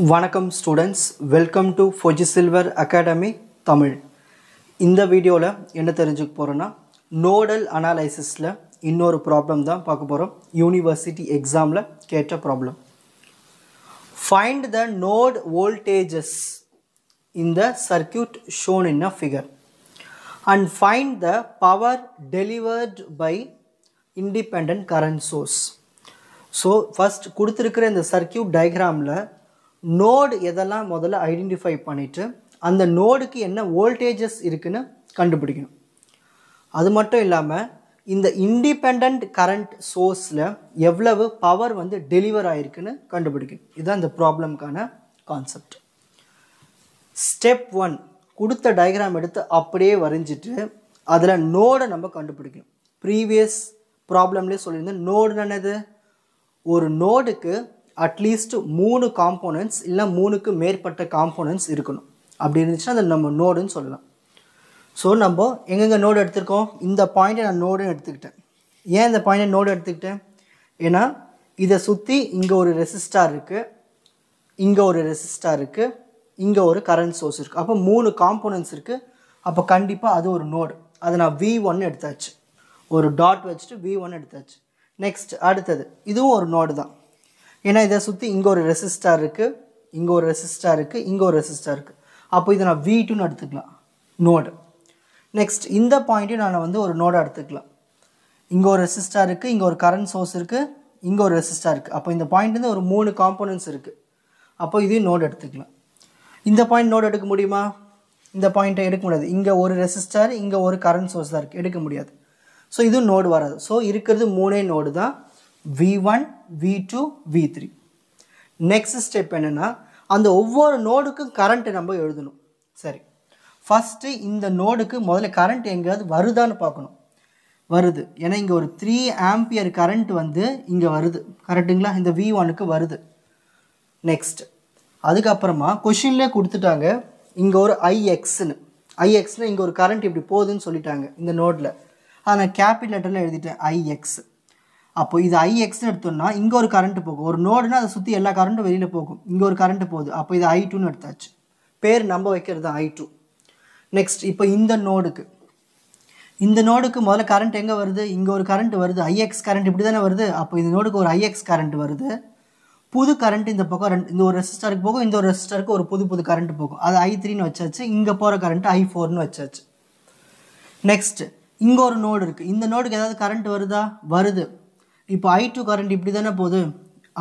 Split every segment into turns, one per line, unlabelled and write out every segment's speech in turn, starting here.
வணக்கம் students, welcome to Fauji silver academy Tamil. இந்த வீடியோவில் என்ன தெரிஞ்சுக்க போகிறோன்னா, நோடல் அனாலிசிஸில் இன்னொரு ப்ராப்ளம் தான் பார்க்க போகிறோம். யூனிவர்சிட்டி எக்ஸாமில் கேட்ட problem. Find the node voltages in the circuit shown in a figure and find the power delivered by independent current source. So first கொடுத்துருக்கிற இந்த சர்க்யூட் டயக்ராமில் நோடு எதெல்லாம் முதல்ல ஐடென்டிஃபை பண்ணிவிட்டு அந்த நோடுக்கு என்ன வோல்டேஜஸ் இருக்குன்னு கண்டுபிடிக்கணும். அது மட்டும் இல்லாமல் இந்த இண்டிபெண்ட் கரண்ட் சோர்ஸில் எவ்வளவு பவர் டெலிவர் ஆகிருக்குன்னு கண்டுபிடிக்கணும். இதுதான் இந்த ப்ராப்ளம்க்கான கான்செப்ட். ஸ்டெப் 1, கொடுத்த டயக்ராம் எடுத்து அப்படியே வரைஞ்சிட்டு அதில் நோடை நம்ம கண்டுபிடிக்கணும். ப்ரீவியஸ் ப்ராப்ளம்லேயே சொல்லியிருந்தேன், நோடுன்னு என்னது? ஒரு நோடுக்கு அட்லீஸ்ட் 3 காம்போனன்ட்ஸ் இல்லை 3க்கு மேற்பட்ட காம்போனன்ட்ஸ் இருக்கணும். அப்படி இருந்துச்சுன்னா அதை நம்ம நோடுன்னு சொல்லலாம். ஸோ நம்ம எங்கெங்கே நோடு எடுத்திருக்கோம்? இந்த பாயிண்ட்டை நான் நோடுன்னு எடுத்துக்கிட்டேன். ஏன் இந்த பாயிண்ட்டை நோடு எடுத்துக்கிட்டேன்? ஏன்னா இதை சுற்றி இங்கே ஒரு ரெசிஸ்டார் இருக்குது, இங்கே ஒரு ரெசிஸ்டார் இருக்குது, இங்கே ஒரு கரண்ட் சோர்ஸ் இருக்குது. அப்போ 3 காம்போனன்ட்ஸ் இருக்குது. அப்போ கண்டிப்பாக அது ஒரு நோடு. அதை நான் V1 எடுத்தாச்சு, ஒரு டாட் வச்சுட்டு V1 எடுத்தாச்சு. நெக்ஸ்ட் அடுத்தது இதுவும் ஒரு நோடு தான். ஏன்னா இதை சுற்றி இங்கே ஒரு ரெசிஸ்டார் இருக்குது, இங்கே ஒரு ரெசிஸ்டார் இருக்குது, இங்கே ஒரு ரெசிஸ்டார் இருக்குது. அப்போ இதை நான் V2ன்னு எடுத்துக்கலாம், நோடு. நெக்ஸ்ட் இந்த பாயிண்ட்டையும் நான் ஒரு நோடை எடுத்துக்கலாம். இங்கே ஒரு ரெசிஸ்டார் இருக்குது, இங்கே ஒரு கரண்ட் சோர்ஸ் இருக்குது, இங்கே ஒரு ரெசிஸ்டார் இருக்குது. அப்போ இந்த பாயிண்ட் ஒரு 3 காம்போனன்ட்ஸ் இருக்குது. அப்போ இதையும் நோடு எடுத்துக்கலாம். இந்த பாயிண்ட் நோடு எடுக்க முடியுமா? இந்த பாயிண்ட்டை எடுக்க முடியாது. இங்கே ஒரு ரெசிஸ்டார், இங்கே ஒரு கரண்ட் சோர்ஸ் தான் இருக்குது, எடுக்க முடியாது. ஸோ இதுவும் நோடு வராது. ஸோ இருக்கிறது 3 நோடு தான், V1, V2, V3. Next step என்னென்னா, அந்த ஒவ்வொரு நோடுக்கும் கரண்ட்டை நம்ம எழுதணும். சரி, ஃபஸ்ட்டு இந்த நோடுக்கு முதல்ல கரண்ட் எங்கேயாவது வருதான்னு பார்க்கணும். வருது, ஏன்னா இங்கே ஒரு 3 ஆம்பியர் கரண்ட் இங்கே வருது, கரெக்டுங்களா? இந்த V1க்கு வருது. நெக்ஸ்ட் அதுக்கப்புறமா கொஷின்லேயே கொடுத்துட்டாங்க, இங்கே ஒரு IXன்னு இங்கே ஒரு கரண்ட் இப்படி போகுதுன்னு சொல்லிட்டாங்க இந்த நோடில். ஆனால் கேபிட்டல் லெட்டரில் எழுதிட்டேன் IX. அப்போ இது IXன்னு எடுத்தோம்னா இங்கே ஒரு கரண்ட்டு போகும். ஒரு நோடுனா அதை சுற்றி எல்லா கரண்ட்டும் வெளியில் போகும். இங்கே ஒரு கரண்ட்டு போகுது, அப்போ இது I2ன்னு எடுத்தாச்சு. பேர் நம்ம வைக்கிறது தான் I2. நெக்ஸ்ட் இப்போ இந்த நோடுக்கு முதல்ல கரண்ட் எங்கே வருது? இங்கே ஒரு கரண்ட் வருது, IX கரண்ட் இப்படி தானே வருது. அப்போ இந்த நோடுக்கு ஒரு IX கரண்ட் வருது. புது கரண்ட் இந்த பக்கம் இந்த ஒரு ரெசிஸ்டருக்கு போகும், இந்த ஒரு ரெசிஸ்டருக்கு ஒரு புது கரண்ட் போகும். அது I3ன்னு வச்சாச்சு. இங்கே போகிற கரண்ட் I4ன்னு வச்சாச்சு. நெக்ஸ்ட் இங்கே ஒரு நோடு இருக்குது. இந்த நோடுக்கு ஏதாவது கரண்ட் வருதா? வருது. இப்போ I2 கரண்ட் இப்படி தானே போகுது.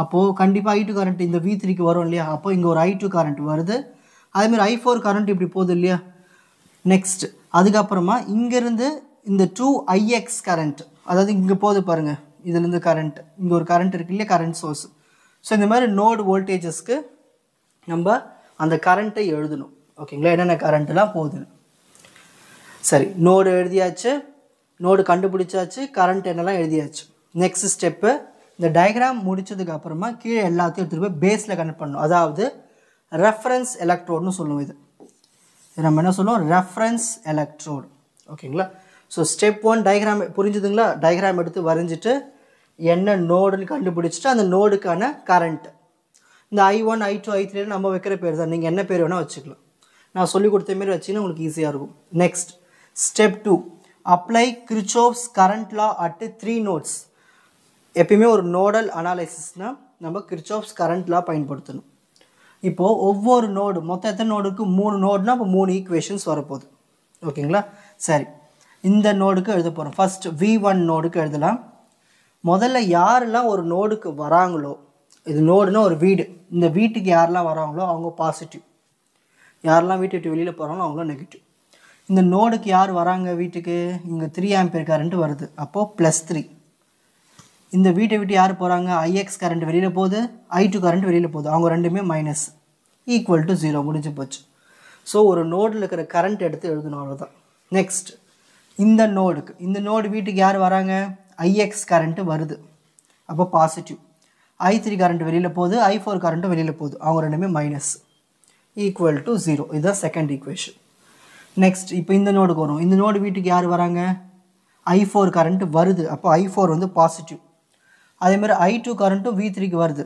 அப்போது கண்டிப்பாக I2 கரண்ட் இந்த V3க்கு வரும் இல்லையா? அப்போ இங்கே ஒரு I2 கரண்ட் வருது. அதேமாதிரி I4 கரண்ட் இப்படி போகுது இல்லையா? நெக்ஸ்ட் அதுக்கப்புறமா இங்கேருந்து இந்த 2IX கரண்ட், அதாவது இங்கே போகுது பாருங்கள், இதுலேருந்து கரண்ட், இங்கே ஒரு கரண்ட் இருக்கு இல்லையா, கரண்ட் சோர்ஸ். ஸோ இந்த மாதிரி நோடு வோல்டேஜஸ்க்கு நம்ம அந்த கரண்ட்டை எழுதணும். ஓகேங்களா? என்னென்ன கரண்ட்லாம் போகுதுன்னு. சரி, நோடு எழுதியாச்சு, நோடு கண்டுபிடிச்சாச்சு, கரண்ட் என்னெல்லாம் எழுதியாச்சு. நெக்ஸ்ட் ஸ்டெப்பு, இந்த டயக்ராம் முடித்ததுக்கு அப்புறமா கீழே எல்லாத்தையும் எடுத்துகிட்டு போய் பேஸில் கனெக்ட் பண்ணணும். அதாவது ரெஃபரன்ஸ் எலக்ட்ரோடுன்னு சொல்லுவோம். இது நம்ம என்ன சொல்லுவோம்? Reference electrode. ஓகேங்களா? ஸோ ஸ்டெப் 1 டயக்ராம் புரிஞ்சுதுங்களா? டயக்ராம் எடுத்து வரைஞ்சிட்டு என்ன நோடுன்னு கண்டுபிடிச்சிட்டு அந்த நோடுக்கான கரண்ட், இந்த I1, I2, I3 நம்ம வைக்கிற பேர் தான். நீங்கள் என்ன பேர் வேணால் வச்சுக்கலாம். நான் சொல்லி கொடுத்த மாரி வச்சிங்கன்னா உங்களுக்கு ஈஸியாக இருக்கும். Next step 2, apply Kirchhoff's current law at 3 nodes. எப்பயுமே ஒரு நோடல் அனாலிசிஸ்னால் நம்ம கிர்ச்சோஃப்ஸ் கரண்ட் லா பயன்படுத்தணும். இப்போது ஒவ்வொரு நோடு, மொத்தம் எத்தனை நோடுக்கு? 3 நோடுனா அப்போ 3 ஈக்குவேஷன்ஸ் வரப்போகுது. ஓகேங்களா? சரி, இந்த நோடுக்கு எழுத போகிறோம். ஃபஸ்ட் V1 நோடுக்கு எழுதலாம். முதல்ல யாரெல்லாம் ஒரு நோடுக்கு வராங்களோ, இது நோடுனா ஒரு வீடு, இந்த வீட்டுக்கு யாரெல்லாம் வராங்களோ அவங்க பாசிட்டிவ், யாரெல்லாம் வீட்டை விட்டு வெளியில் போகிறாங்களோ அவங்களும் நெகட்டிவ். இந்த நோடுக்கு யார் வராங்க வீட்டுக்கு? இங்கே 3 ஆம்பியர் கரண்ட் வருது, அப்போது +3. இந்த வீட்டை விட்டு யார் போகிறாங்க? IX கரண்ட் வெளியில் போகுது, I2 கரண்ட் வெளியில் போகுது, அவங்க ரெண்டுமே மைனஸ், =0, முடிஞ்சு போச்சு. ஸோ ஒரு நோடில் இருக்கிற கரண்ட் எடுத்து எழுதணும், அவ்வளோதான். நெக்ஸ்ட் இந்த நோடு வீட்டுக்கு யார் வராங்க? IX கரண்ட்டு வருது, அப்போ பாசிட்டிவ். I3 கரண்ட் வெளியில் போகுது, I4 கரண்ட்டும் வெளியில் போகுது, அவங்க ரெண்டுமே மைனஸ், =0. இதுதான் செகண்ட் ஈக்குவேஷன். நெக்ஸ்ட் இப்போ இந்த நோடுக்கு வரும். இந்த நோடு வீட்டுக்கு யார் வராங்க? I4 கரண்ட் வருது, அப்போ I4 பாசிட்டிவ். அதேமாதிரி I2 கரண்ட்டும் V3க்கு வருது,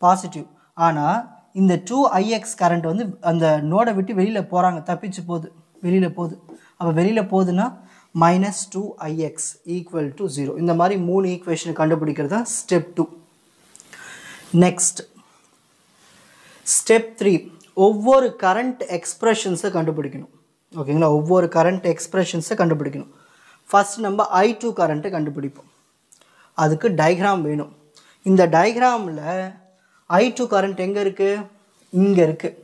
பாசிட்டிவ். ஆனால் இந்த 2ix கரண்ட் வந்து அந்த நோடை விட்டு வெளியில் போகிறாங்க, தப்பிச்சு போகுது, வெளியில் போகுது. அப்போ வெளியில் போகுதுன்னா -2ix ஈக்குவல் டு 0. இந்த மாதிரி 3 ஈக்குவேஷனை கண்டுபிடிக்கிறது தான் ஸ்டெப் 2. நெக்ஸ்ட் ஸ்டெப் 3, ஒவ்வொரு கரண்ட் எக்ஸ்பிரஷன்ஸை கண்டுபிடிக்கணும். ஓகேங்களா, ஒவ்வொரு கரண்ட் எக்ஸ்பிரஷன்ஸை கண்டுபிடிக்கணும். ஃபர்ஸ்ட் நம்ம I2 கரண்ட்டை கண்டுபிடிப்போம். அதுக்கு டயக்ராம் வேணும். இந்த டயக்ராமில் I2 கரண்ட் எங்கே இருக்குது? இங்கே இருக்குது.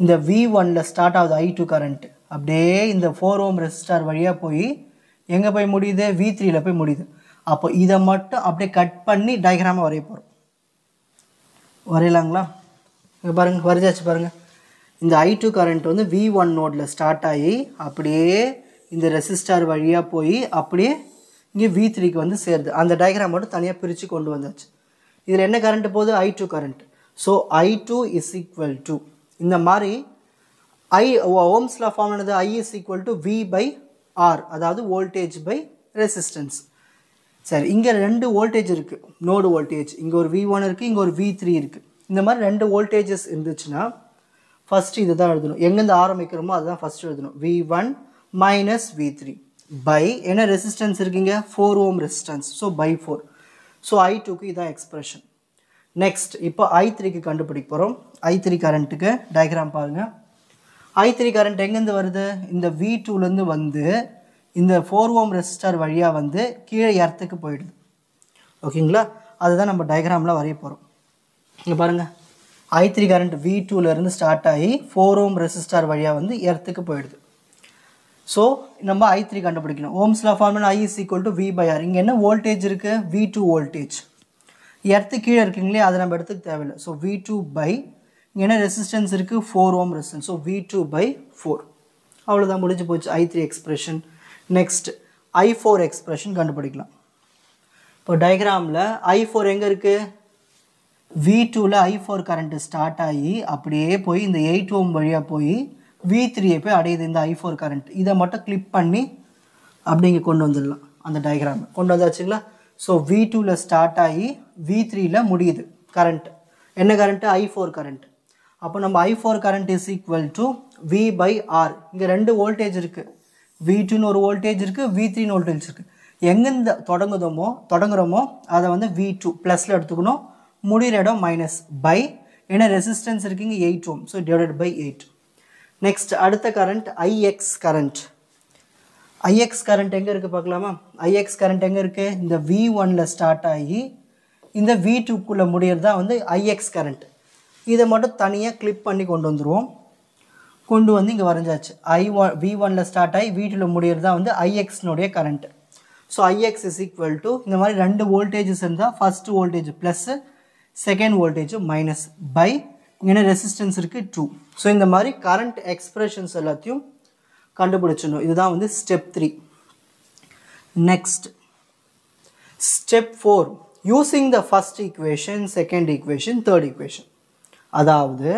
இந்த V1ல் ஸ்டார்ட் ஆகுது I2 கரண்ட். அப்படியே இந்த 4 ohm ரெசிஸ்டார் வழியாக போய் எங்கே போய் முடியுது? V3ல் போய் முடியுது. அப்போ இதை மட்டும் அப்படியே கட் பண்ணி டயக்ராமை வரைய போகிறோம். வரையலாங்களா? இங்கே பாருங்கள், வரைஞ்சாச்சு பாருங்கள். இந்த I2 கரண்ட் வந்து V1 நோடில் ஸ்டார்ட் ஆகி அப்படியே இந்த ரெசிஸ்டார் வழியாக போய் அப்படியே இங்கே V3க்கு வந்து சேருது. அந்த டயக்ராம் மட்டும் தனியாக பிரித்து கொண்டு வந்தாச்சு. இதில் என்ன கரண்ட் போகுது? I2 current. So I2 is equal to இந்த மாதிரி ஓம்ஸ் லா ஃபார்ம் ஆனது I is equal to V by R, அதாவது வோல்டேஜ் பை ரெசிஸ்டன்ஸ். சரி, இங்கே 2 வோல்டேஜ் இருக்குது, நோடு வோல்டேஜ். இங்கே ஒரு V1 இருக்குது, இங்கே ஒரு V3 இருக்குது. இந்த மாதிரி 2 வோல்டேஜஸ் இருந்துச்சுன்னா ஃபஸ்ட்டு இது தான் எழுதணும். எங்கேருந்து ஆரம்பிக்கிறோமோ அதுதான் ஃபஸ்ட்டு எழுதணும். V1 மைனஸ் V3 பை என்ன ரெசிஸ்டன்ஸ் இருக்குங்க? 4 ohm resistance. So by 4. So I2க்கு இதான் எக்ஸ்பிரஷன். நெக்ஸ்ட் இப்போ I3க்கு கண்டுபிடிக்க போகிறோம். I3 கரண்ட்டுக்கு டயக்ராம் பாருங்கள். I3 கரண்ட் எங்கேருந்து வருது? இந்த V2லேருந்து வந்து இந்த 4 ohm ரெசிஸ்டார் வழியாக வந்து கீழே எர்த்துக்கு போயிடுது. ஓகேங்களா, அதுதான் நம்ம டயக்ராமில் வரைய போகிறோம். இங்கே பாருங்கள், I3 கரண்ட் V2லேருந்து ஸ்டார்ட் ஆகி 4 ohm ரெசிஸ்டார் வழியாக வந்து எர்த்துக்கு போயிடுது. ஸோ நம்ம I3 கண்டுபிடிக்கணும். Ohm's law formula I is equal to V by R. இங்கே என்ன வோல்டேஜ் இருக்குது? V2 voltage. எர்த்து கீழே இருக்குங்களே, அதை நம்ம எடுத்துக்க தேவையில்லை. ஸோ V2 பை இங்கே என்ன ரெசிஸ்டன்ஸ் இருக்குது? 4 ohm resistance. So V2 by 4. அவ்வளோதான், முடிஞ்சு போச்சு I3 expression. Next I4 expression கண்டுபிடிக்கலாம். இப்போ டயக்ராமில் I4 எங்கே இருக்குது? V2ல் I4 கரண்ட் ஸ்டார்ட் ஆகி அப்படியே போய் இந்த 8 ohm வழியாக போய் V3 போய் அடையுது இந்த I4 கரண்ட். இதை மட்டும் கிளிப் பண்ணி அப்படி இங்கே கொண்டு வந்துடலாம். அந்த டயக்ராம் கொண்டு வந்தாச்சுங்களா? ஸோ V2ல் ஸ்டார்ட் ஆகி V3ல் முடியுது கரண்ட். என்ன கரண்ட்டு? I4 current. அப்போ நம்ம I4 current is equal to V by R. இங்கே 2 வோல்டேஜ் இருக்குது. V2ன்னு ஒரு வோல்டேஜ் இருக்குது, V3ன்னு வோல்டேஜ் இருக்குது. எங்கேருந்து தொடங்குறோமோ அதை வந்து V2 ப்ளஸில் எடுத்துக்கணும். முடிகிற இடம் மைனஸ் பை ஏன்னா ரெசிஸ்டன்ஸ் இருக்குங்க 8 ohm. So divided by 8. Next அடுத்த current IX current. IX current எங்கே இருக்குது பார்க்கலாமா? IX கரண்ட் எங்கே இருக்குது? இந்த V1ல் ஸ்டார்ட் ஆகி இந்த V2க்குள்ளே முடியறது தான் வந்து IX கரண்ட். இதை மட்டும் தனியாக கிளிப் பண்ணி கொண்டு வந்துடுவோம். கொண்டு வந்து இங்கே வரைஞ்சாச்சு. V1ல் ஸ்டார்ட் ஆகி V2வில் முடியறது தான் வந்து IXனுடைய current. So IX is equal to இந்த மாதிரி 2 வோல்டேஜஸ் இருந்தால் first voltage plus, second voltage minus by இங்கே ரெசிஸ்டன்ஸ் இருக்குது 2. ஸோ இந்த மாதிரி கரண்ட் எக்ஸ்பிரஷன்ஸ் எல்லாத்தையும் கண்டுபிடிச்சிடணும். இதுதான் வந்து step 3. Next step 4, using the first equation, second equation, third equation. அதாவது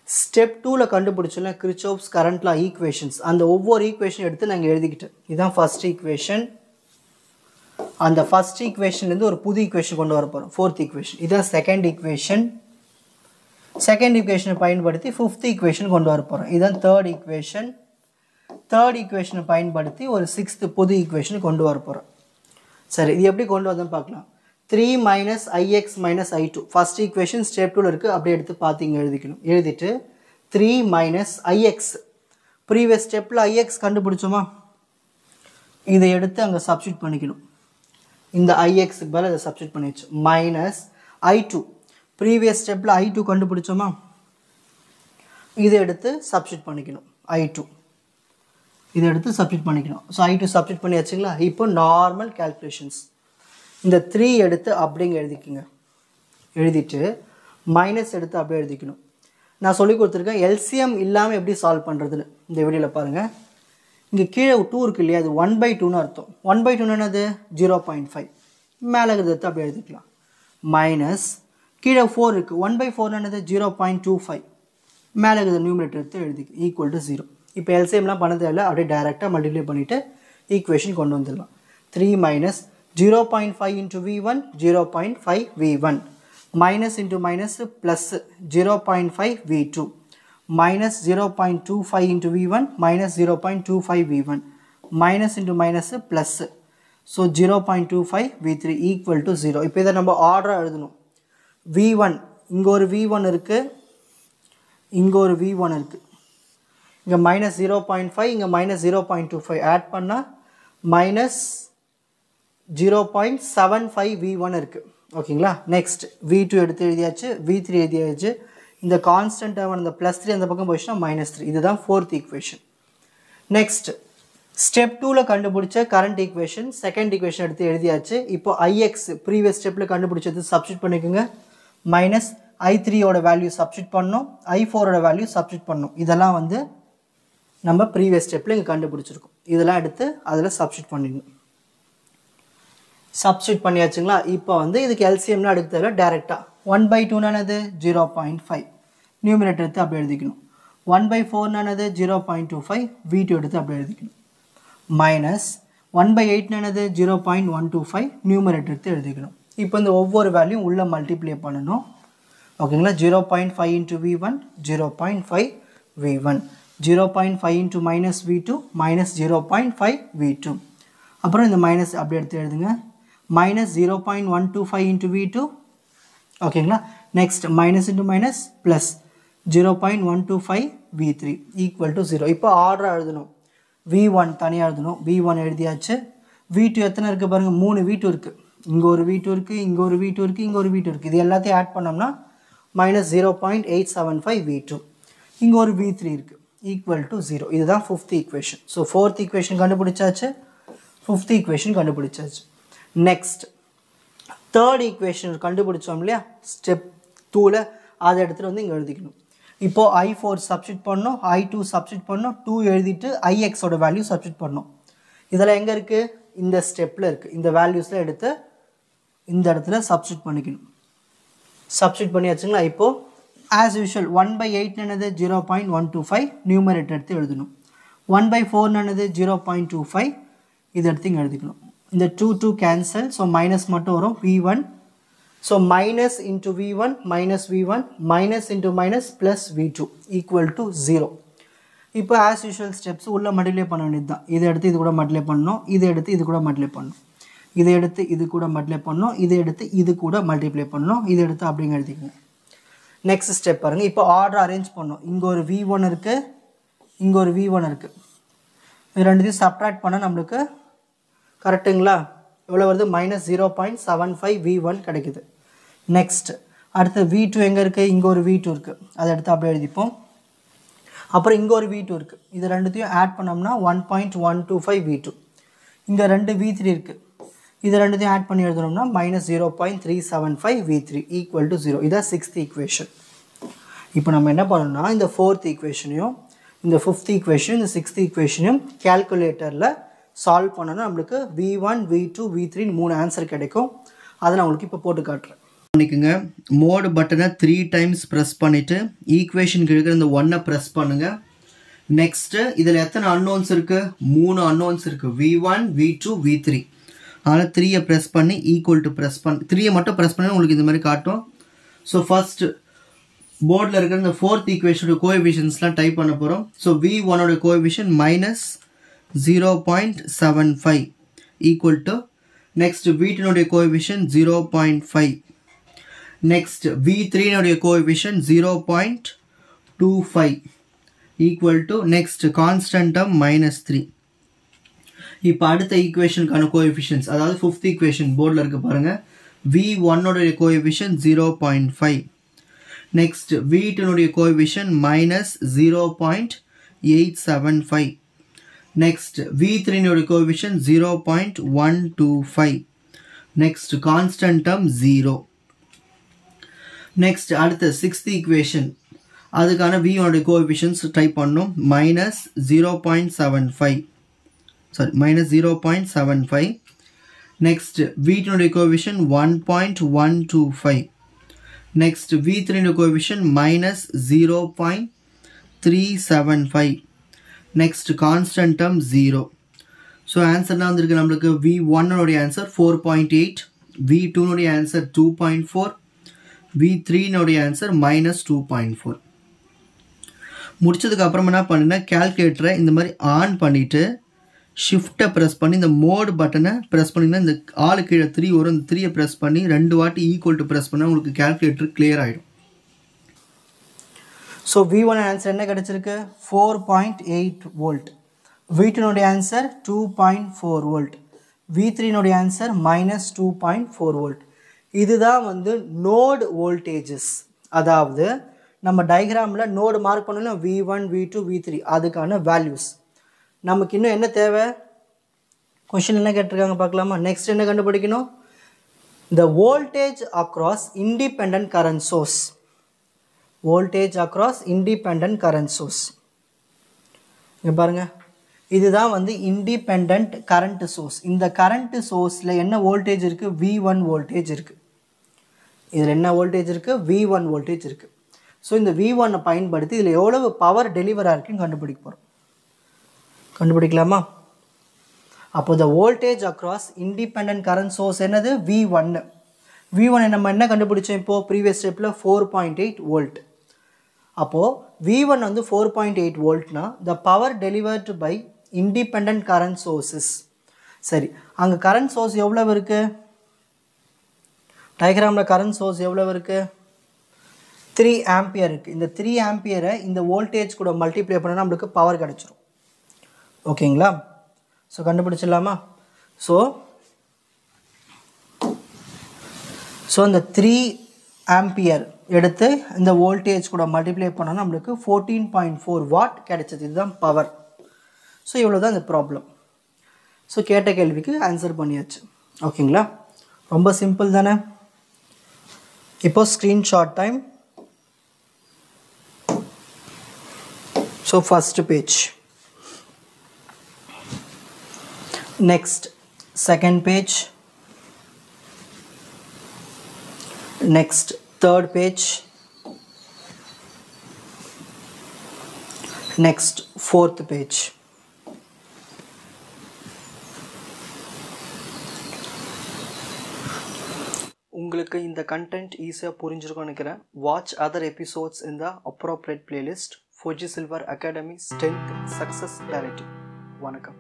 ஸ்டெப் 2ல் கண்டுபிடிச்சோம்னா கிர்ச்சாஃப்ஸ் கரண்ட் லா ஈக்குவேஷன்ஸ், அந்த ஒவ்வொரு ஈக்குவேஷன் எடுத்து நாங்கள் எழுதிக்கிட்டேன். இதுதான் ஃபர்ஸ்ட் ஈக்குவேஷன். அந்த ஃபர்ஸ்ட் ஈக்குவேஷன்லேருந்து ஒரு புது ஈக்குவேஷன் கொண்டு வர போகிறோம், ஃபோர்த் ஈக்குவேஷன். இதுதான் செகண்ட் ஈக்குவேஷன். செகண்ட் ஈக்குவேஷனை பயன்படுத்தி ஃபிஃப்த் ஈக்குவேஷன் கொண்டு வர போகிறோம். இதுதான் தேர்ட் ஈக்குவேஷன். தேர்ட் ஈக்குவேஷனை பயன்படுத்தி ஒரு சிக்ஸ்த் புது ஈக்குவேஷனை கொண்டு வர போகிறோம். சரி, இது எப்படி கொண்டு வந்தோம்னு பார்க்கலாம். 3 minus IX minus I2 first equation step 2ல் இருக்குது. அப்படியே எடுத்து பார்த்து இங்கே எழுதிக்கணும். எழுதிட்டு 3 மைனஸ் IX, ப்ரீவியஸ் ஸ்டெப்பில் IX கண்டுபிடிச்சோமா, இதை எடுத்து அங்கே சப்ஸ்டியூட் பண்ணிக்கணும். இந்த IXக்கு பதில் அதை சப்ஸ்டியூட் பண்ணிடுச்சு. மைனஸ் I2, ப்ரீவியஸ் ஸ்டெப்பில் I2 கண்டுபிடிச்சோமா, இதை எடுத்து சப்ஸ்டியூட் பண்ணிக்கணும். I2 இதை எடுத்து சப்ஸ்டியூட் பண்ணிக்கணும். ஸோ I2 சப்ஸ்டியூட் பண்ணி வச்சுங்களா. இப்போ நார்மல் கேல்குலேஷன்ஸ் இந்த 3 எடுத்து அப்படிங்க எழுதிக்குங்க. எழுதிட்டு மைனஸ் எடுத்து அப்படியே எழுதிக்கணும். நான் சொல்லி கொடுத்துருக்கேன் எல்சிஎம் இல்லாமல் எப்படி சால்வ் பண்ணுறதுன்னு. இந்த வீடியோவில் பாருங்கள். இங்கே கீழே 2 இருக்குது இல்லையா, அது 1/2ன்னு அர்த்தம். 1/2 என்னது? 0.5. மேலே இருக்கிறத எடுத்து அப்படியே எழுதிக்கலாம். மைனஸ் கீழே 4 இருக்குது, 1/4 என்னது? 0.25. மேலே இருக்கிற நியூமரேட்டர் எடுத்து எழுதிக்கு ஈக்குவல் டு 0. இப்போ எல்சிஎம்லாம் பண்ண தேவையில்லை, அப்படியே டைரெக்டாக மல்டிப்ளை பண்ணிவிட்டு ஈக்குவேஷன் கொண்டு வந்துடலாம். 3 minus 0.5 into V1, 0.5 V1 minus into minus plus 0.5 V2 minus 0.25 into V1 minus 0.25 V1 minus into minus plus so 0.25 V3 equal to 0. இப்போ இதை நம்ம ஆர்டரா எழுதணும். V1 இங்க ஒரு V1 இருக்கு, இங்க ஒரு V1 இருக்கு, இங்க minus 0.5 இங்க minus 0.25 add பண்ணா minus 0.75 V1 இருக்கு. ஓகேங்களா? நெக்ஸ்ட் V2 எடுத்து எழுதியாச்சு, V3 எழுதியாச்சு. இந்த கான்ஸ்டன்ட் டேர்ம் அந்த +3 அந்த பக்கம் போயிடுச்சுனா -3. இதுதான் fourth equation. நெக்ஸ்ட் ஸ்டெப் 2ல கண்டுபிடிச்ச கரண்ட் ஈக்குவேஷன் செகண்ட் ஈக்குவேஷன் எடுத்து எழுதியாச்சு. இப்போ Ix ப்ரீவியஸ் ஸ்டெப்ல கண்டுபிடிச்சது சப்ஸ்டிட் பண்ணிக்கோங்க. மைனஸ் I3 ஓட வேல்யூ சப்ஸ்டிட் பண்ணனும், I4 ஓட வேல்யூ சப்ஸ்டிட் பண்ணனும். இதெல்லாம் வந்து நம்ம ப்ரீவியஸ் ஸ்டெப்ல இங்க கண்டுபிடிச்சிருக்கோம். இதெல்லாம் எடுத்து அதுல சப்ஸ்டிட் பண்ணிடணும். சப்ஸ்டிட் பண்ணியாச்சுங்களா? இப்போ வந்து இதுக்கு எல்சிஎம்னா எடுக்க தேவை டைரக்டா 1/2 நானது 0.5 நியூமரேட்டர் எடுத்து அப்படியே எழுதிக்கணும். 1/4 நானது 0.25 V2 எடுத்து அப்படியே எழுதிக்கணும். மைனஸ் 1/8 நானது 0.125 நியூமரேட்டர் எடுத்து எழுதிக்கணும். இப்போ இந்த ஒவ்வொரு வேல்யூ உள்ள மல்டிப்ளை பண்ணனும். ஓகேங்களா? 0.5 into V1 0.5 V1 0.5 into minus V2 minus 0.5 V2 அப்புறம் இந்த மைனஸ் அப்படியே எடுத்து எழுதுங்க. minus 0.125 into V2 ஓகேங்களா? Next minus into minus plus 0.125 V3 equal to 0. இப்போ ஆர்டரா எழுதணும். V1 தனியா எழுதணும். V1 எழுதியாச்சு. V2 எத்தனை இருக்கு பாருங்க, 3 V2 இருக்கு. இங்க ஒரு V2 இருக்கு, இங்க ஒரு V2 இருக்கு, இங்க ஒரு V2 இருக்கு. இது எல்லாத்தையும் ஆட் பண்ணோம்னா minus 0.875 V2. இங்க ஒரு V3 இருக்கு equal to 0. இதுதான் fifth equation. So fourth equation கண்டுபிடிச்சாச்சு, fifth equation கண்டுபிடிச்சாச்சு. நெக்ஸ்ட் third equation கண்டுபிடிச்சோம் இல்லையா ஸ்டெப் 2ல, அதை எடுத்துட்டு வந்து இங்க எழுதிக்கணும். இப்போ I4 சப்ஸ்டிட் பண்ணனும், I2 சப்ஸ்டிட் பண்ணனும், 2 எழுதிட்டு Ix ஓட வேல்யூ சப்ஸ்டிட் பண்ணனும். இதெல்லாம் எங்க இருக்கு? இந்த ஸ்டெப்ல இருக்கு. இந்த வேல்யூஸ்ல எடுத்து இந்த இடத்துல சப்ஸ்டிட் பண்ணிக்கணும். சப்ஸ்டிட் பண்ணியாச்சுங்களா? இப்போ as usual 1/8 என்னது 0.125 நியூமரேட்டர் எடுத்து எழுதணும். 1/4 என்னது 0.25 இத எடுத்து இங்க எழுதிக்கணும். இந்த 2 cancel, so minus மட்டும் வரும். V1 so minus into V1 minus V1 minus into minus plus V2 equal to 0. இப்போ as usual steps உள்ள மல்டிப்ளை பண்ண வேண்டியதுதான். இதை எடுத்து இது கூட மல்டிப்ளை பண்ணனும், இதை எடுத்து இது கூட மல்டிப்ளை பண்ணனும், இதை எடுத்து இது கூட மல்டிப்ளை பண்ணனும், இதை எடுத்து இது கூட மல்டிப்ளை பண்ணனும், இதை எடுத்து அப்படிங்க எழுதிக்கங்க. நெக்ஸ்ட் ஸ்டெப் பாருங்க. இப்போ ஆர்டர் அரேஞ்ச் பண்ணனும். இங்க ஒரு V1 இருக்கு, இங்க ஒரு V1 இருக்கு. இது ரெண்டுத்தையும் சப்ட்ராக்ட் பண்ணா நமக்கு கரெக்ட்டுங்களா? எவ்வளவு வருது? -0.75 V1 கிடைக்குது. நெக்ஸ்ட் அடுத்து V2 எங்க இருக்கு? இங்க ஒரு V2 இருக்கு. அதை எடுத்து அப்படியே எழுதிப்போம். அப்புறம் இங்க ஒரு V2 இருக்கு. இது ரெண்டுத்தையும் ஆட் பண்ணோம்னா 1.125 V2. இங்க ரெண்டு V3 இருக்கு. இது ரெண்டுத்தையும் ஆட் பண்ணி எழுதணும்னா -0.375 V3 equal to 0. இதான் sixth equation. இப்போ நம்ம என்ன பண்ணணும்னா இந்த fourth equationையும் இந்த fifth equation இந்த sixth equationையும் கால்குலேட்டர்ல சால்வ் பண்ணனும். நமக்கு V1 V2 V3 மூணு ஆன்சர் கிடைக்கும். அதை நான் உங்களுக்கு இப்போ போட்டு காட்டுறேன். பண்ணிக்கங்க. மோட் பட்டனை 3 டைம்ஸ் பிரஸ் பண்ணிட்டு ஈக்குவேஷனுக்கு இருக்கிற இந்த 1 பிரஸ் பண்ணுங்க. நெக்ஸ்ட் இதுல எத்தனை அன்னோன்ஸ் இருக்கு? 3 அன்னோன்ஸ் இருக்கு. V1 V2 V3. அதனால 3 பிரஸ் பண்ணி ஈக்குவல் டு பிரஸ் பண்ணி 3 மட்டும் பிரஸ் பண்ணா உங்களுக்கு இந்த மாதிரி காட்டும். ஸோ ஃபர்ஸ்ட் போர்டில் இருக்கிற இந்த ஃபோர்த் ஈக்குவேஷனோட கோஎஃபிஷியன்ட்ஸ்லாம் டைப் பண்ண போகிறோம். ஸோ V1 ஓட coefficient -0.75 equal to next V2 நோடைய coefficient 0.5 next V3 நோடைய coefficient 0.25 equal to next constant term -3. இப்போ அடுத்த ஈக்குவேஷனுக்கான கோஎஃபிஷியன்ட்ஸ் அதாவது fifth equation போர்டில் இருக்கு பாருங்க. V1 நோடைய coefficient 0.5 next V2 நோடைய coefficient -0.875 next V3 நோட coefficient 0.125 next constant term 0 next அடுத்த sixth equation அதுக்கான V ஓட coefficients type பண்ணனும் -0.75 sorry -0.75 next V2 நோட coefficient 1.125 next V3 நோட coefficient -0.375 next constant term 0. So answer na vandirukku namakku V1 oda answer 4.8, V2 oda answer 2.4, V3 நோடைய answer -2.4. முடிச்சதுக்கு அப்புறம் என்ன பண்ணுன்னா கால்குலேட்டரை இந்த மாதிரி ஆன் பண்ணிட்டு ஷிஃப்ட்டை ப்ரெஸ் பண்ணி இந்த மோட் பட்டனை ப்ரெஸ் பண்ணிங்கன்னா இந்த ஆளு கீழே 3 வரும். இந்த 3 ப்ரெஸ் பண்ணி 2 வாட்டி ஈக்குவல் டு ப்ரெஸ் பண்ணால் உங்களுக்கு கால்குலேட்டர் கிளியர் ஆகிடும். ஸோ V1 ஆன்சர் என்ன கிடச்சிருக்கு? 4.8 வோல்ட். V2 நோடைய ஆன்சர் 2.4 வோல்ட். V3 நோடைய ஆன்சர் -2.4 வோல்ட். இதுதான் வந்து நோடு வோல்டேஜஸ். அதாவது நம்ம டயக்ராமில் நோடு மார்க் பண்ணணும் V1, V2, V3 அதுக்கான வேல்யூஸ். நமக்கு இன்னும் என்ன தேவை? கொஷின் என்ன கேட்டிருக்காங்க பார்க்கலாமா? நெக்ஸ்ட் என்ன கண்டுபிடிக்கணும்? the voltage across independent current source. voltage across independent current source. இங்க பாருங்க, இதுதான் வந்து இண்டிபெண்டன்ட் கரண்ட் சோர்ஸ். இந்த கரண்ட் சோர்ஸில் என்ன வோல்டேஜ் இருக்குது? V1 வோல்டேஜ் இருக்குது. இதில் என்ன வோல்டேஜ் இருக்குது? V1 வோல்டேஜ் இருக்குது. ஸோ இந்த V1 பயன்படுத்தி இதில் எவ்வளவு பவர் டெலிவராக இருக்குன்னு கண்டுபிடிக்க போகிறோம். கண்டுபிடிக்கலாமா? அப்போ the voltage across independent current source என்னது? V1. V1 நம்ம என்ன கண்டுபிடிச்சோம்? இப்போது ப்ரீவியஸ் ஸ்டெப்பில் 4.8 வோல்ட். அப்போது V1 வந்து 4.8 வோல்ட்னா the power delivered by independent current sources. சரி, அங்கே கரண்ட் சோர்ஸ் எவ்வளவு இருக்குது? டயக்ராமில் கரண்ட் சோர்ஸ் எவ்வளவு இருக்குது? 3 ஆம்பியர் இருக்குது. இந்த 3 ஆம்பியரை இந்த வோல்டேஜ் கூட மல்டிப்ளை பண்ணால் நம்மளுக்கு பவர் கிடச்சிரும். ஓகேங்களா? ஸோ கண்டுபிடிச்சிடலாமா? ஸோ இந்த 3 ஆம்பியர் எடுத்து இந்த வோல்டேஜ் கூட மல்டிப்ளை பண்ணால் நம்மளுக்கு 14.4 வாட் கிடைச்சது. இதுதான் பவர். ஸோ இவ்வளோ தான் இந்த ப்ராப்ளம். ஸோ கேட்ட கேள்விக்கு ஆன்சர் பண்ணியாச்சு. ஓகேங்களா? ரொம்ப சிம்பிள் தானே? இப்போ screenshot time. So first page, next second page, next third page, next fourth page. உங்களுக்கு இந்த கண்டென்ட் ஈஸியாக புரிஞ்சிருக்கும்னு நினைக்கிறேன். வாட்ச் அதர் எபிசோட்ஸ் இன் த appropriate playlist. Fauji silver academy strength success directive. வணக்கம்.